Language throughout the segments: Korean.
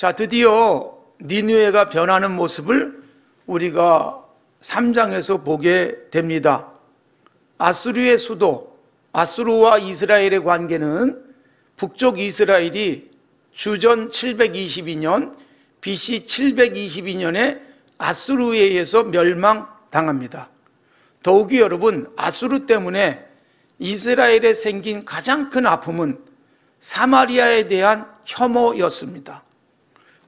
자, 드디어 니느웨가 변하는 모습을 우리가 3장에서 보게 됩니다. 아수르의 수도, 아수르와 이스라엘의 관계는 북쪽 이스라엘이 주전 722년, BC 722년에 아수르에 의해서 멸망당합니다. 더욱이 여러분, 아수르 때문에 이스라엘에 생긴 가장 큰 아픔은 사마리아에 대한 혐오였습니다.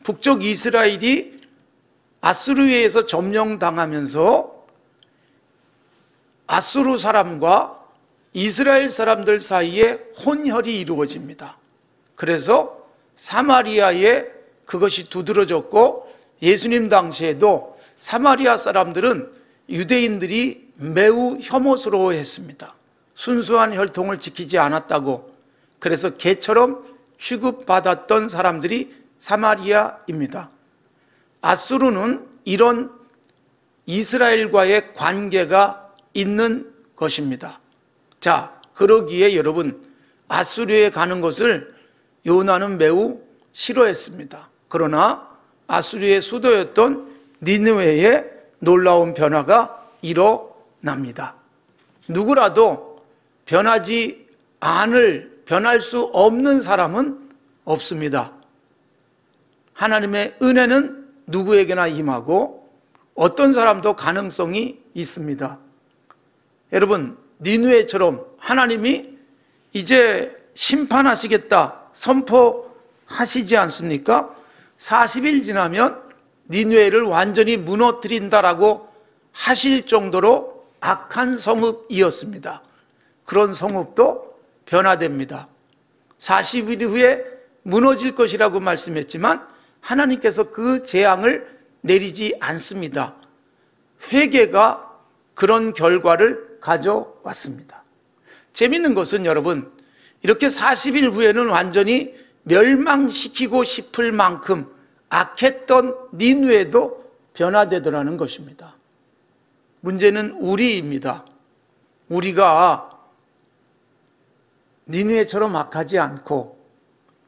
북쪽 이스라엘이 아수르에 의해서 점령당하면서 아수르 사람과 이스라엘 사람들 사이에 혼혈이 이루어집니다. 그래서 사마리아에 그것이 두드러졌고, 예수님 당시에도 사마리아 사람들은 유대인들이 매우 혐오스러워했습니다. 순수한 혈통을 지키지 않았다고. 그래서 개처럼 취급받았던 사람들이 사마리아입니다. 아수르는 이런 이스라엘과의 관계가 있는 것입니다. 자, 그러기에 여러분, 아수르에 가는 것을 요나는 매우 싫어했습니다. 그러나 아수르의 수도였던 니느웨에 놀라운 변화가 일어납니다. 누구라도 변할 수 없는 사람은 없습니다. 하나님의 은혜는 누구에게나 임하고 어떤 사람도 가능성이 있습니다. 여러분, 니느웨처럼 하나님이 이제 심판하시겠다 선포하시지 않습니까? 40일 지나면 니느웨를 완전히 무너뜨린다라고 하실 정도로 악한 성읍이었습니다. 그런 성읍도 변화됩니다. 40일 후에 무너질 것이라고 말씀했지만 하나님께서 그 재앙을 내리지 않습니다. 회개가 그런 결과를 가져왔습니다. 재밌는 것은 여러분, 이렇게 40일 후에는 완전히 멸망시키고 싶을 만큼 악했던 니느웨도 변화되더라는 것입니다. 문제는 우리입니다. 우리가 니느웨처럼 악하지 않고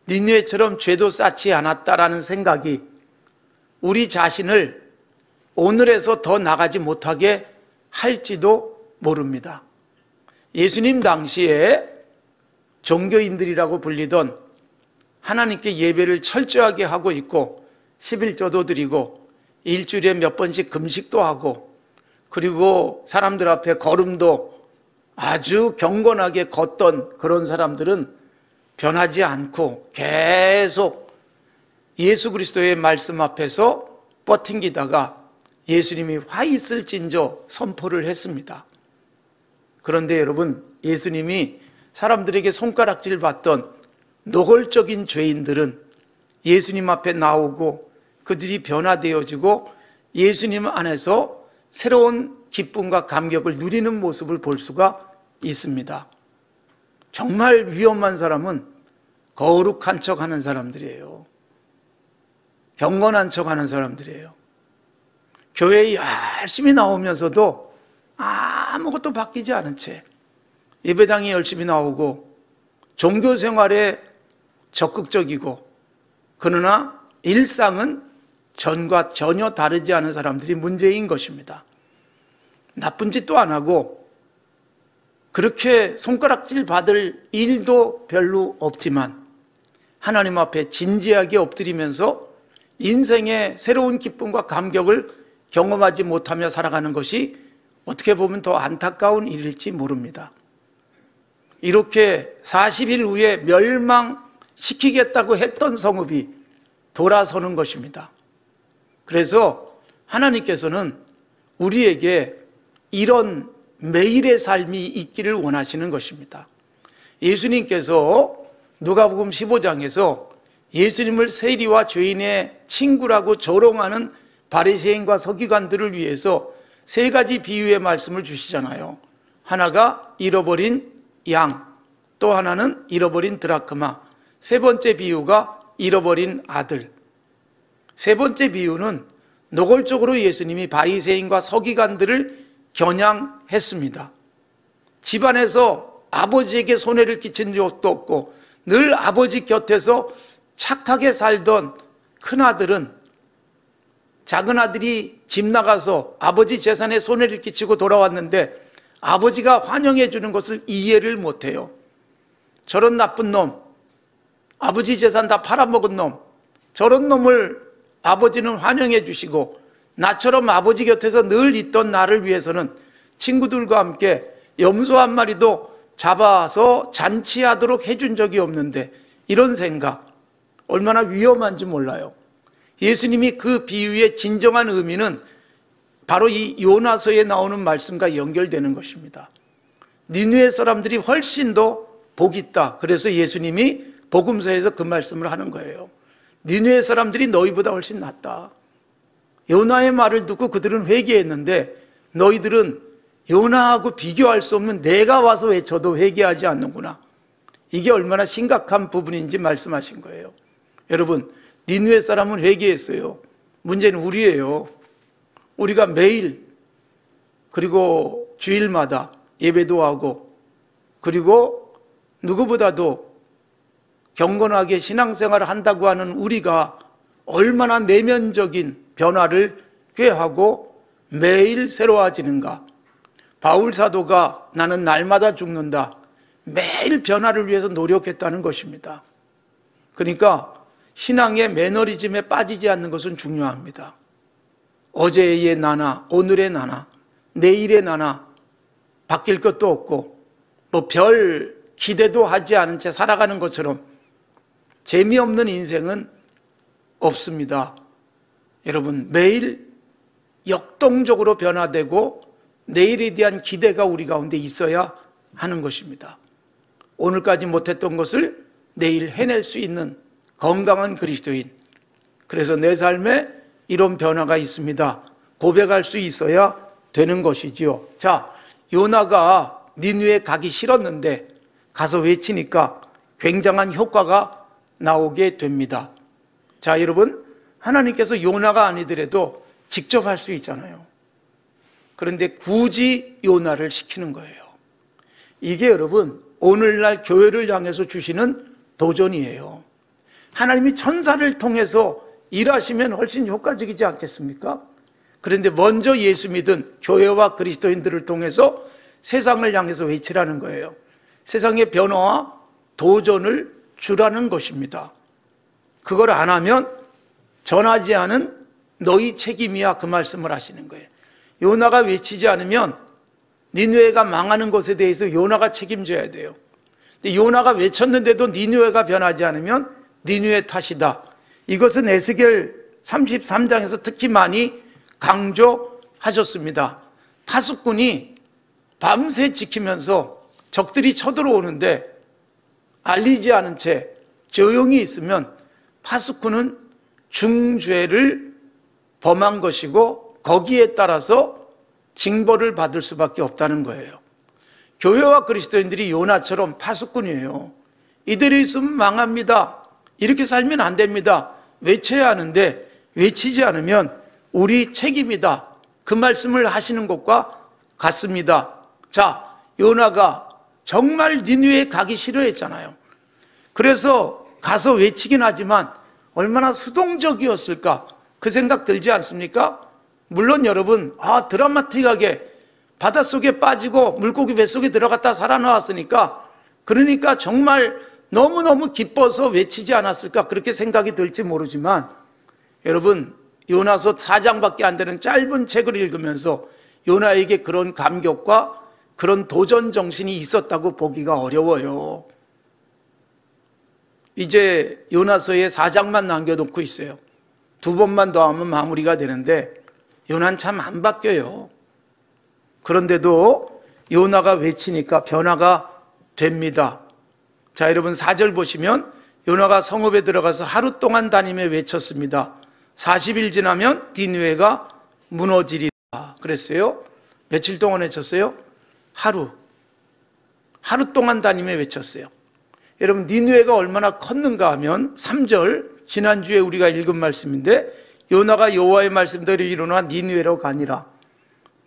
니느웨처럼 죄도 쌓지 않았다라는 생각이 우리 자신을 오늘에서 더 나가지 못하게 할지도 모릅니다. 예수님 당시에 종교인들이라고 불리던 하나님께 예배를 철저하게 하고 있고 11조도 드리고 일주일에 몇 번씩 금식도 하고 그리고 사람들 앞에 걸음도 아주 경건하게 걷던 그런 사람들은 변하지 않고 계속 예수 그리스도의 말씀 앞에서 버팅기다가 예수님이 화 있을진저 선포를 했습니다. 그런데 여러분, 예수님이 사람들에게 손가락질 받던 노골적인 죄인들은 예수님 앞에 나오고 그들이 변화되어지고 예수님 안에서 새로운 기쁨과 감격을 누리는 모습을 볼 수가 있습니다. 정말 위험한 사람은 거룩한 척하는 사람들이에요. 경건한 척하는 사람들이에요. 교회에 열심히 나오면서도 아무것도 바뀌지 않은 채 예배당에 열심히 나오고 종교 생활에 적극적이고 그러나 일상은 전과 전혀 다르지 않은 사람들이 문제인 것입니다. 나쁜 짓도 안 하고 그렇게 손가락질 받을 일도 별로 없지만 하나님 앞에 진지하게 엎드리면서 인생의 새로운 기쁨과 감격을 경험하지 못하며 살아가는 것이 어떻게 보면 더 안타까운 일일지 모릅니다. 이렇게 40일 후에 멸망시키겠다고 했던 성읍이 돌아서는 것입니다. 그래서 하나님께서는 우리에게 이런 매일의 삶이 있기를 원하시는 것입니다. 예수님께서 누가복음 15장에서 예수님을 세리와 죄인의 친구라고 조롱하는 바리새인과 서기관들을 위해서 세 가지 비유의 말씀을 주시잖아요. 하나가 잃어버린 양, 또 하나는 잃어버린 드라크마, 세 번째 비유가 잃어버린 아들. 세 번째 비유는 노골적으로 예수님이 바리새인과 서기관들을 겨냥했습니다. 집안에서 아버지에게 손해를 끼친 적도 없고 늘 아버지 곁에서 착하게 살던 큰아들은 작은 아들이 집 나가서 아버지 재산에 손해를 끼치고 돌아왔는데 아버지가 환영해 주는 것을 이해를 못해요. 저런 나쁜 놈, 아버지 재산 다 팔아먹은 놈, 저런 놈을 아버지는 환영해 주시고 나처럼 아버지 곁에서 늘 있던 나를 위해서는 친구들과 함께 염소 한 마리도 잡아서 잔치하도록 해준 적이 없는데, 이런 생각 얼마나 위험한지 몰라요. 예수님이 그 비유의 진정한 의미는 바로 이 요나서에 나오는 말씀과 연결되는 것입니다. 니느웨 사람들이 훨씬 더 복이 있다. 그래서 예수님이 복음서에서 그 말씀을 하는 거예요. 니느웨 사람들이 너희보다 훨씬 낫다. 요나의 말을 듣고 그들은 회개했는데 너희들은 요나하고 비교할 수 없는 내가 와서 외쳐도 회개하지 않는구나. 이게 얼마나 심각한 부분인지 말씀하신 거예요. 여러분, 니느웨 사람은 회개했어요. 문제는 우리예요. 우리가 매일 그리고 주일마다 예배도 하고 그리고 누구보다도 경건하게 신앙생활을 한다고 하는 우리가 얼마나 내면적인 변화를 꾀하고 매일 새로워지는가. 바울 사도가 나는 날마다 죽는다. 매일 변화를 위해서 노력했다는 것입니다. 그러니까 신앙의 매너리즘에 빠지지 않는 것은 중요합니다. 어제의 나나 오늘의 나나 내일의 나나 바뀔 것도 없고 뭐 별 기대도 하지 않은 채 살아가는 것처럼 재미없는 인생은 없습니다. 여러분, 매일 역동적으로 변화되고 내일에 대한 기대가 우리 가운데 있어야 하는 것입니다. 오늘까지 못했던 것을 내일 해낼 수 있는 건강한 그리스도인, 그래서 내 삶에 이런 변화가 있습니다. 고백할 수 있어야 되는 것이지요. 자, 요나가 니느웨에 가기 싫었는데 가서 외치니까 굉장한 효과가 나오게 됩니다. 자, 여러분, 하나님께서 요나가 아니더라도 직접 할 수 있잖아요. 그런데 굳이 요나를 시키는 거예요. 이게 여러분, 오늘날 교회를 향해서 주시는 도전이에요. 하나님이 천사를 통해서 일하시면 훨씬 효과적이지 않겠습니까? 그런데 먼저 예수 믿은 교회와 그리스도인들을 통해서 세상을 향해서 외치라는 거예요. 세상의 변화와 도전을 주라는 것입니다. 그걸 안 하면 전하지 않은 너희 책임이야, 그 말씀을 하시는 거예요. 요나가 외치지 않으면 니느웨가 망하는 것에 대해서 요나가 책임져야 돼요. 근데 요나가 외쳤는데도 니느웨가 변하지 않으면 니느웨 탓이다. 이것은 에스겔 33장에서 특히 많이 강조하셨습니다. 파수꾼이 밤새 지키면서 적들이 쳐들어오는데 알리지 않은 채 조용히 있으면 파수꾼은 중죄를 범한 것이고 거기에 따라서 징벌을 받을 수밖에 없다는 거예요. 교회와 그리스도인들이 요나처럼 파수꾼이에요. 이들이 있으면 망합니다. 이렇게 살면 안 됩니다. 외쳐야 하는데 외치지 않으면 우리 책임이다. 그 말씀을 하시는 것과 같습니다. 자, 요나가 정말 니느웨에 가기 싫어했잖아요. 그래서 가서 외치긴 하지만 얼마나 수동적이었을까, 그 생각 들지 않습니까? 물론 여러분, 드라마틱하게 바닷속에 빠지고 물고기 뱃속에 들어갔다 살아나왔으니까, 그러니까 정말 너무너무 기뻐서 외치지 않았을까, 그렇게 생각이 들지 모르지만, 여러분, 요나서 4장밖에 안 되는 짧은 책을 읽으면서 요나에게 그런 감격과 그런 도전 정신이 있었다고 보기가 어려워요. 이제 요나서에 4장만 남겨놓고 있어요. 2번만 더 하면 마무리가 되는데 요나는 참 안 바뀌어요. 그런데도 요나가 외치니까 변화가 됩니다. 자, 여러분 4절 보시면 요나가 성읍에 들어가서 하루 동안 다니며 외쳤습니다. 40일 지나면 니느웨가 무너지리라 그랬어요. 며칠 동안 외쳤어요? 하루 동안 다니며 외쳤어요. 여러분, 니느웨가 얼마나 컸는가 하면 3절, 지난주에 우리가 읽은 말씀인데 요나가 여호와의 말씀대로 일어나 니느웨로 가니라.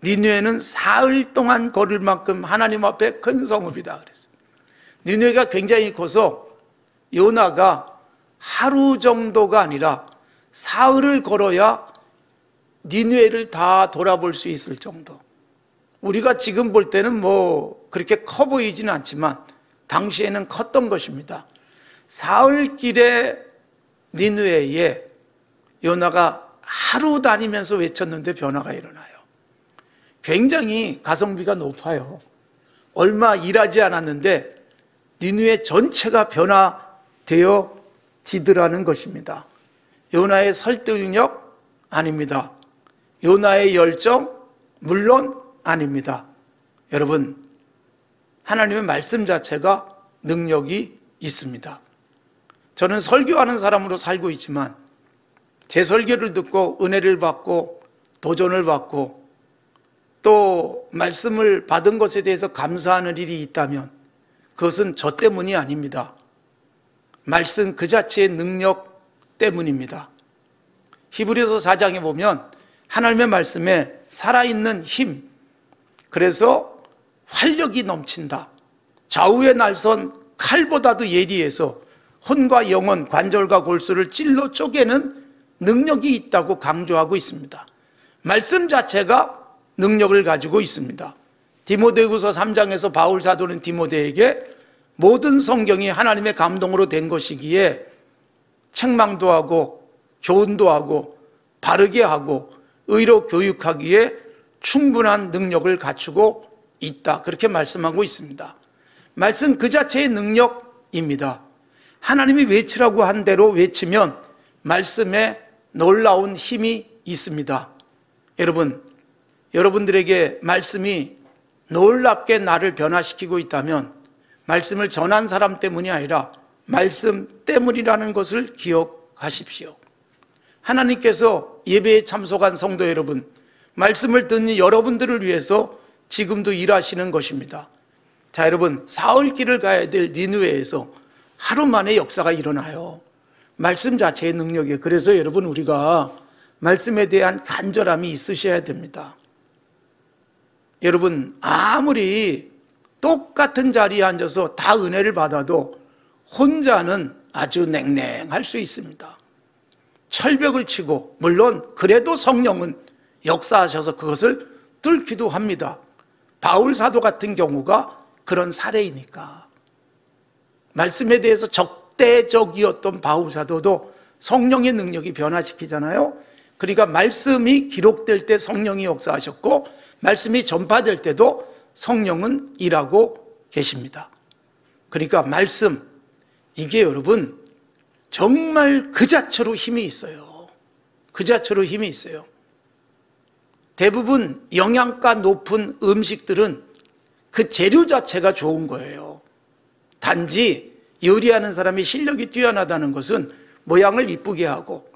니느웨는 사흘 동안 걸을 만큼 하나님 앞에 큰 성읍이다 그랬어요. 니느웨가 굉장히 커서 요나가 하루 정도가 아니라 사흘을 걸어야 니느웨를 다 돌아볼 수 있을 정도. 우리가 지금 볼 때는 뭐 그렇게 커 보이지는 않지만 당시에는 컸던 것입니다. 사흘 길의 니느웨에 요나가 하루 다니면서 외쳤는데 변화가 일어나요. 굉장히 가성비가 높아요. 얼마 일하지 않았는데 니느웨 전체가 변화되어지더라는 것입니다. 요나의 설득력? 아닙니다. 요나의 열정? 물론 아닙니다. 여러분, 하나님의 말씀 자체가 능력이 있습니다. 저는 설교하는 사람으로 살고 있지만 제 설교를 듣고 은혜를 받고 도전을 받고 또 말씀을 받은 것에 대해서 감사하는 일이 있다면 그것은 저 때문이 아닙니다. 말씀 그 자체의 능력 때문입니다. 히브리서 4장에 보면 하나님의 말씀에 살아있는 힘, 그래서 활력이 넘친다. 좌우의 날선 칼보다도 예리해서 혼과 영혼, 관절과 골수를 찔러 쪼개는 능력이 있다고 강조하고 있습니다. 말씀 자체가 능력을 가지고 있습니다. 디모데후서 3장에서 바울 사도는 디모데에게 모든 성경이 하나님의 감동으로 된 것이기에 책망도 하고 교훈도 하고 바르게 하고 의로 교육하기에 충분한 능력을 갖추고 있다, 그렇게 말씀하고 있습니다. 말씀 그 자체의 능력입니다. 하나님이 외치라고 한 대로 외치면 말씀에 놀라운 힘이 있습니다. 여러분, 여러분들에게 말씀이 놀랍게 나를 변화시키고 있다면 말씀을 전한 사람 때문이 아니라 말씀 때문이라는 것을 기억하십시오. 하나님께서 예배에 참석한 성도 여러분, 말씀을 듣는 여러분들을 위해서 지금도 일하시는 것입니다. 자, 여러분, 사흘 길을 가야 될 니느웨에서 하루 만에 역사가 일어나요. 말씀 자체의 능력이에요. 그래서 여러분, 우리가 말씀에 대한 간절함이 있으셔야 됩니다. 여러분, 아무리 똑같은 자리에 앉아서 다 은혜를 받아도 혼자는 아주 냉랭할 수 있습니다. 철벽을 치고, 물론 그래도 성령은 역사하셔서 그것을 뚫기도 합니다. 바울 사도 같은 경우가 그런 사례이니까. 말씀에 대해서 적대적이었던 바울 사도도 성령의 능력이 변화시키잖아요. 그러니까 말씀이 기록될 때 성령이 역사하셨고 말씀이 전파될 때도 성령은 일하고 계십니다. 그러니까 말씀, 이게 여러분 정말 그 자체로 힘이 있어요. 그 자체로 힘이 있어요. 대부분 영양가 높은 음식들은 그 재료 자체가 좋은 거예요. 단지 요리하는 사람이 실력이 뛰어나다는 것은 모양을 이쁘게 하고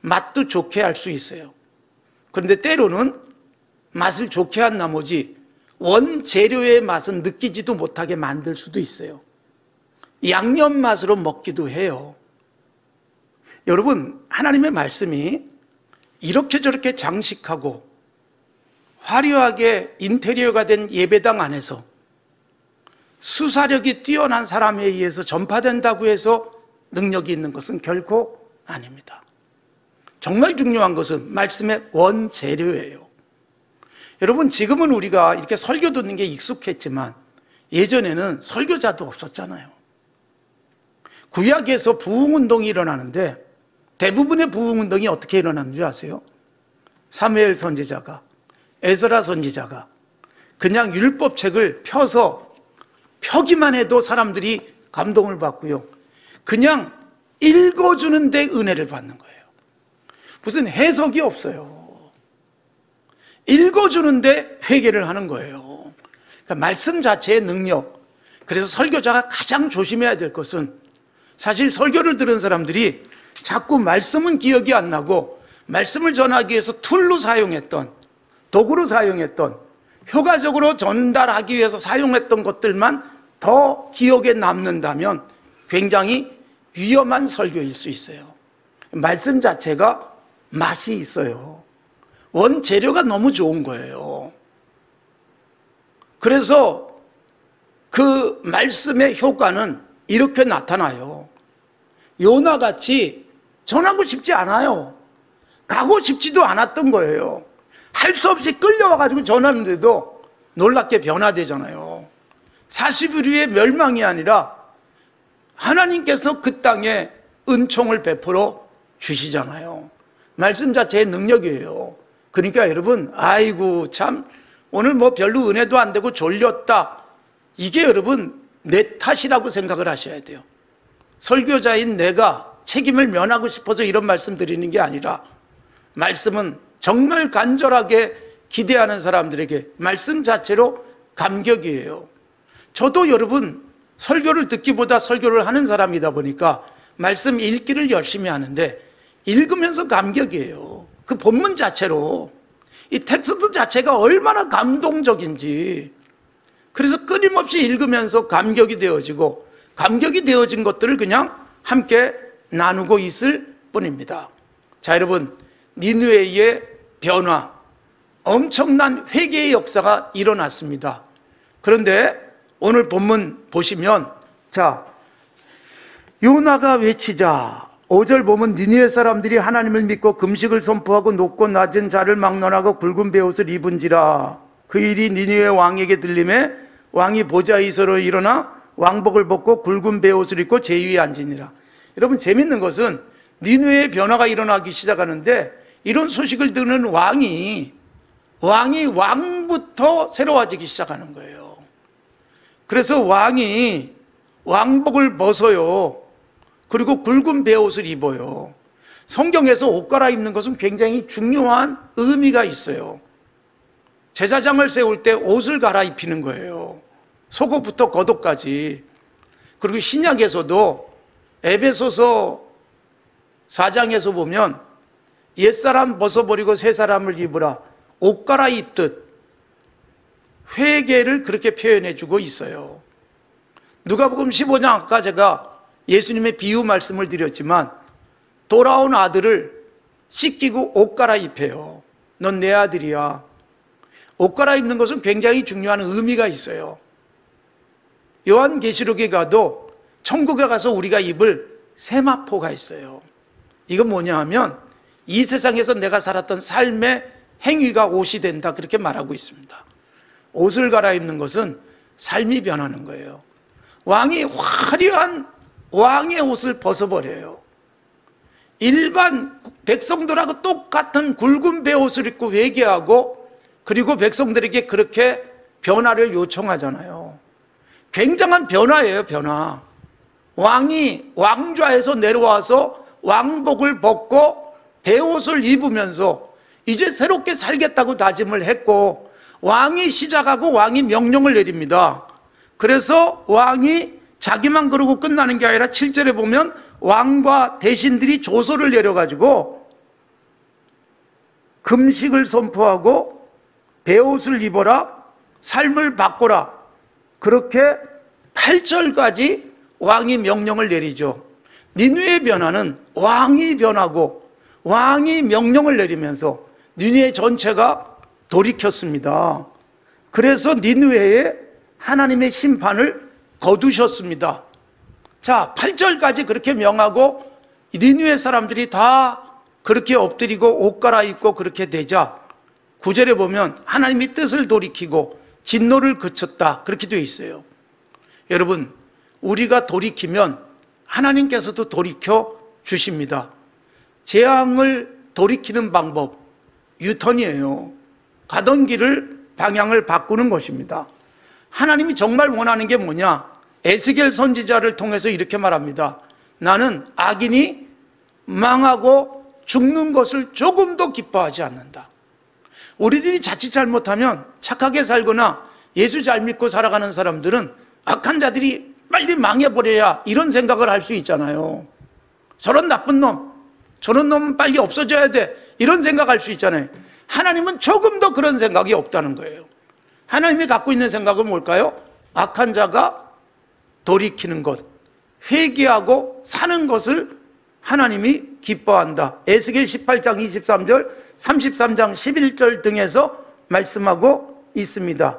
맛도 좋게 할 수 있어요. 그런데 때로는 맛을 좋게 한 나머지 원재료의 맛은 느끼지도 못하게 만들 수도 있어요. 양념 맛으로 먹기도 해요. 여러분, 하나님의 말씀이 이렇게 저렇게 장식하고 화려하게 인테리어가 된 예배당 안에서 수사력이 뛰어난 사람에 의해서 전파된다고 해서 능력이 있는 것은 결코 아닙니다. 정말 중요한 것은 말씀의 원재료예요. 여러분, 지금은 우리가 이렇게 설교 듣는 게 익숙했지만 예전에는 설교자도 없었잖아요. 구약에서 부흥운동이 일어나는데 대부분의 부흥운동이 어떻게 일어나는 줄 아세요? 사무엘 선지자가, 에스라 선지자가 그냥 율법책을 펴서 펴기만 해도 사람들이 감동을 받고요, 그냥 읽어주는데 은혜를 받는 거예요. 무슨 해석이 없어요. 읽어주는데 회개를 하는 거예요. 그러니까 말씀 자체의 능력. 그래서 설교자가 가장 조심해야 될 것은, 사실 설교를 들은 사람들이 자꾸 말씀은 기억이 안 나고 말씀을 전하기 위해서 툴로 사용했던, 도구로 사용했던, 효과적으로 전달하기 위해서 사용했던 것들만 더 기억에 남는다면 굉장히 위험한 설교일 수 있어요. 말씀 자체가 맛이 있어요. 원재료가 너무 좋은 거예요. 그래서 그 말씀의 효과는 이렇게 나타나요. 요나같이 전하고 싶지 않아요. 가고 싶지도 않았던 거예요. 할 수 없이 끌려와가지고 전하는데도 놀랍게 변화되잖아요. 40일 후에 멸망이 아니라 하나님께서 그 땅에 은총을 베풀어 주시잖아요. 말씀 자체의 능력이에요. 그러니까 여러분, 아이고 참 오늘 뭐 별로 은혜도 안 되고 졸렸다, 이게 여러분 내 탓이라고 생각을 하셔야 돼요. 설교자인 내가 책임을 면하고 싶어서 이런 말씀 드리는 게 아니라, 말씀은 정말 간절하게 기대하는 사람들에게 말씀 자체로 감격이에요. 저도 여러분 설교를 듣기보다 설교를 하는 사람이다 보니까 말씀 읽기를 열심히 하는데, 읽으면서 감격이에요. 그 본문 자체로, 이 텍스트 자체가 얼마나 감동적인지. 그래서 끊임없이 읽으면서 감격이 되어지고, 감격이 되어진 것들을 그냥 함께 나누고 있을 뿐입니다. 자, 여러분, 니느웨의 변화, 엄청난 회개의 역사가 일어났습니다. 그런데 오늘 본문 보시면, 자, 요나가 외치자 5절 보면, 니느웨 사람들이 하나님을 믿고 금식을 선포하고 높고 낮은 자를 막론하고 굵은 베옷을 입은지라. 그 일이 니느웨 왕에게 들림에 왕이 보좌에 서로 일어나 왕복을 벗고 굵은 베옷을 입고 제위에 앉으니라. 여러분, 재밌는 것은 니느웨의 변화가 일어나기 시작하는데, 이런 소식을 듣는 왕이 왕부터 새로워지기 시작하는 거예요. 그래서 왕이 왕복을 벗어요. 그리고 굵은 베옷을 입어요. 성경에서 옷 갈아입는 것은 굉장히 중요한 의미가 있어요. 제사장을 세울 때 옷을 갈아입히는 거예요. 속옷부터 겉옷까지. 그리고 신약에서도 에베소서 4장에서 보면, 옛사람 벗어버리고 새사람을 입으라, 옷 갈아입듯 회개를 그렇게 표현해주고 있어요. 누가복음 15장, 아까 제가 예수님의 비유 말씀을 드렸지만, 돌아온 아들을 씻기고 옷 갈아입혀요. 넌 내 아들이야. 옷 갈아입는 것은 굉장히 중요한 의미가 있어요. 요한계시록에 가도 천국에 가서 우리가 입을 세마포가 있어요. 이건 뭐냐 하면, 이 세상에서 내가 살았던 삶의 행위가 옷이 된다, 그렇게 말하고 있습니다. 옷을 갈아입는 것은 삶이 변하는 거예요. 왕이 화려한 왕의 옷을 벗어버려요. 일반 백성들하고 똑같은 굵은 베옷을 입고 회개하고, 그리고 백성들에게 그렇게 변화를 요청하잖아요. 굉장한 변화예요, 변화. 왕이 왕좌에서 내려와서 왕복을 벗고 베옷을 입으면서 이제 새롭게 살겠다고 다짐을 했고, 왕이 시작하고 왕이 명령을 내립니다. 그래서 왕이 자기만 그러고 끝나는 게 아니라 7절에 보면 왕과 대신들이 조서를 내려가지고 금식을 선포하고 베옷을 입어라, 삶을 바꿔라, 그렇게 8절까지 왕이 명령을 내리죠. 니느웨의 변화는 왕이 변하고 왕이 명령을 내리면서 니느웨 전체가 돌이켰습니다. 그래서 니느웨에 하나님의 심판을 거두셨습니다. 자, 8절까지 그렇게 명하고 니느웨 사람들이 다 그렇게 엎드리고 옷 갈아입고 그렇게 되자 9절에 보면 하나님이 뜻을 돌이키고 진노를 그쳤다, 그렇게 되어 있어요. 여러분, 우리가 돌이키면 하나님께서도 돌이켜 주십니다. 재앙을 돌이키는 방법, 유턴이에요. 가던 길을 방향을 바꾸는 것입니다. 하나님이 정말 원하는 게 뭐냐? 에스겔 선지자를 통해서 이렇게 말합니다. 나는 악인이 망하고 죽는 것을 조금도 기뻐하지 않는다. 우리들이 자칫 잘못하면, 착하게 살거나 예수 잘 믿고 살아가는 사람들은 악한 자들이 빨리 망해버려야 이런 생각을 할 수 있잖아요. 저런 나쁜 놈, 저런 놈은 빨리 없어져야 돼, 이런 생각할 수 있잖아요. 하나님은 조금 더 그런 생각이 없다는 거예요. 하나님이 갖고 있는 생각은 뭘까요? 악한 자가 돌이키는 것, 회개하고 사는 것을 하나님이 기뻐한다. 에스겔 18장 23절, 33장 11절 등에서 말씀하고 있습니다.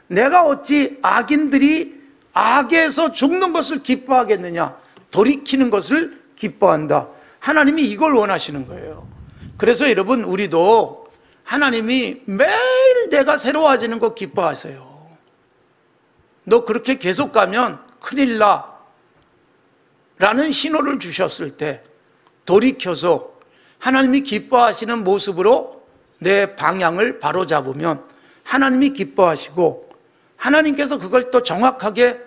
내가 어찌 악인들이 악에서 죽는 것을 기뻐하겠느냐? 돌이키는 것을 기뻐한다. 하나님이 이걸 원하시는 거예요. 그래서 여러분, 우리도 하나님이 매일 내가 새로워지는 거 기뻐하세요. 너 그렇게 계속 가면 큰일 나 라는 신호를 주셨을 때 돌이켜서 하나님이 기뻐하시는 모습으로 내 방향을 바로잡으면 하나님이 기뻐하시고 하나님께서 그걸 또 정확하게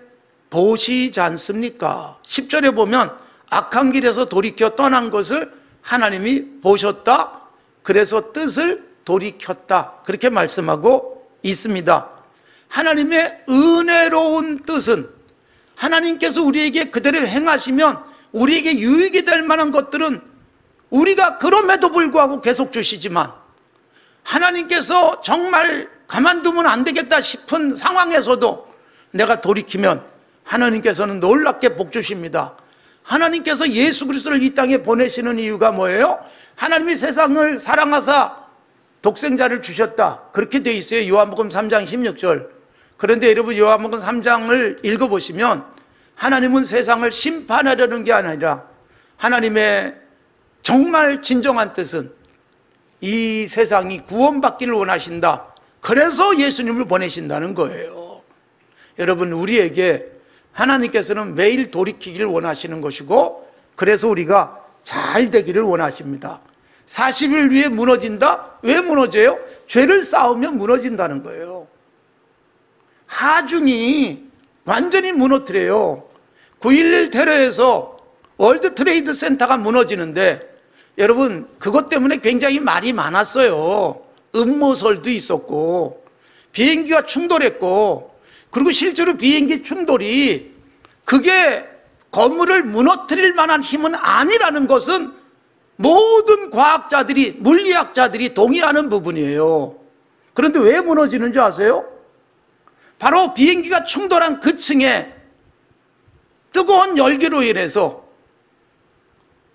보시지 않습니까? 10절에 보면 악한 길에서 돌이켜 떠난 것을 하나님이 보셨다. 그래서 뜻을 돌이켰다. 그렇게 말씀하고 있습니다. 하나님의 은혜로운 뜻은 하나님께서 우리에게 그대로 행하시면 우리에게 유익이 될 만한 것들은 우리가 그럼에도 불구하고 계속 주시지만, 하나님께서 정말 가만두면 안 되겠다 싶은 상황에서도 내가 돌이키면 하나님께서는 놀랍게 복 주십니다. 하나님께서 예수 그리스도를 이 땅에 보내시는 이유가 뭐예요? 하나님이 세상을 사랑하사 독생자를 주셨다. 그렇게 되어 있어요. 요한복음 3장 16절. 그런데 여러분, 요한복음 3장을 읽어보시면 하나님은 세상을 심판하려는 게 아니라 하나님의 정말 진정한 뜻은 이 세상이 구원받기를 원하신다. 그래서 예수님을 보내신다는 거예요. 여러분, 우리에게 하나님께서는 매일 돌이키기를 원하시는 것이고, 그래서 우리가 잘 되기를 원하십니다. 40일 위에 무너진다? 왜 무너져요? 죄를 쌓으면 무너진다는 거예요. 하중이 완전히 무너뜨려요. 9.11 테러에서 월드 트레이드 센터가 무너지는데, 여러분, 그것 때문에 굉장히 말이 많았어요. 음모설도 있었고, 비행기가 충돌했고, 그리고 실제로 비행기 충돌이 그게 건물을 무너뜨릴 만한 힘은 아니라는 것은 모든 과학자들이, 물리학자들이 동의하는 부분이에요. 그런데 왜 무너지는 줄 아세요? 바로 비행기가 충돌한 그 층에 뜨거운 열기로 인해서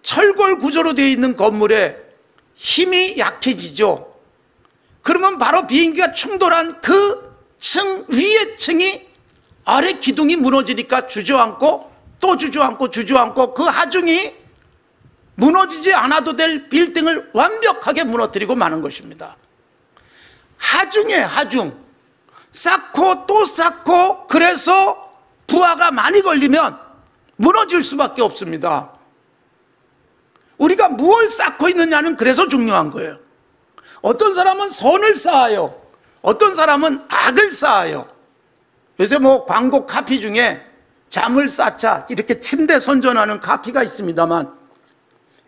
철골 구조로 되어 있는 건물에 힘이 약해지죠. 그러면 바로 비행기가 충돌한 그 층 위의 층이 아래 기둥이 무너지니까 주저앉고 또 주저앉고 그 하중이 무너지지 않아도 될 빌딩을 완벽하게 무너뜨리고 마는 것입니다. 하중에 하중. 쌓고 또 쌓고, 그래서 부하가 많이 걸리면 무너질 수밖에 없습니다. 우리가 무엇을 쌓고 있느냐는 그래서 중요한 거예요. 어떤 사람은 선을 쌓아요. 어떤 사람은 악을 쌓아요. 요새 광고 카피 중에 잠을 쌓자 이렇게 침대 선전하는 카피가 있습니다만,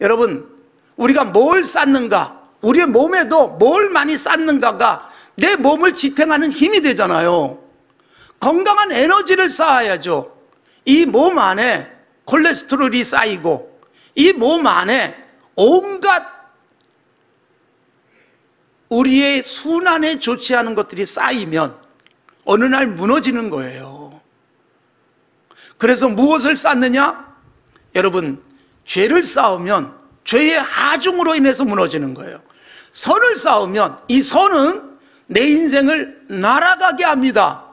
여러분, 우리가 뭘 쌓는가, 우리의 몸에도 뭘 많이 쌓는가가 내 몸을 지탱하는 힘이 되잖아요. 건강한 에너지를 쌓아야죠. 이 몸 안에 콜레스테롤이 쌓이고 이 몸 안에 온갖 우리의 순환에 좋지 않은 것들이 쌓이면 어느 날 무너지는 거예요. 그래서 무엇을 쌓느냐? 여러분, 죄를 쌓으면 죄의 하중으로 인해서 무너지는 거예요. 선을 쌓으면 이 선은 내 인생을 날아가게 합니다.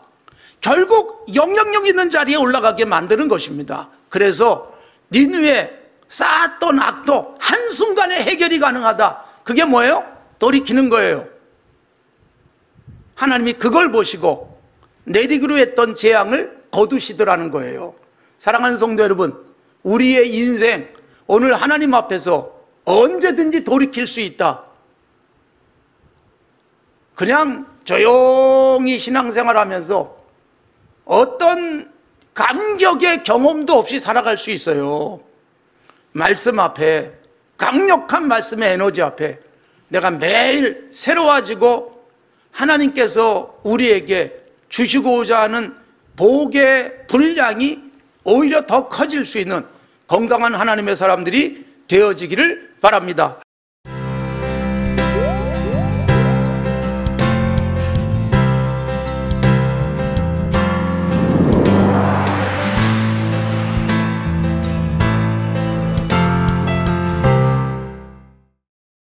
결국 영향력 있는 자리에 올라가게 만드는 것입니다. 그래서 니느웨 쌓았던 악도 한순간에 해결이 가능하다. 그게 뭐예요? 돌이키는 거예요. 하나님이 그걸 보시고 내리기로 했던 재앙을 거두시더라는 거예요. 사랑하는 성도 여러분, 우리의 인생 오늘 하나님 앞에서 언제든지 돌이킬 수 있다. 그냥 조용히 신앙생활하면서 어떤 감격의 경험도 없이 살아갈 수 있어요. 말씀 앞에, 강력한 말씀의 에너지 앞에 내가 매일 새로워지고 하나님께서 우리에게 주시고자 하는 복의 분량이 오히려 더 커질 수 있는 건강한 하나님의 사람들이 되어지기를 바랍니다.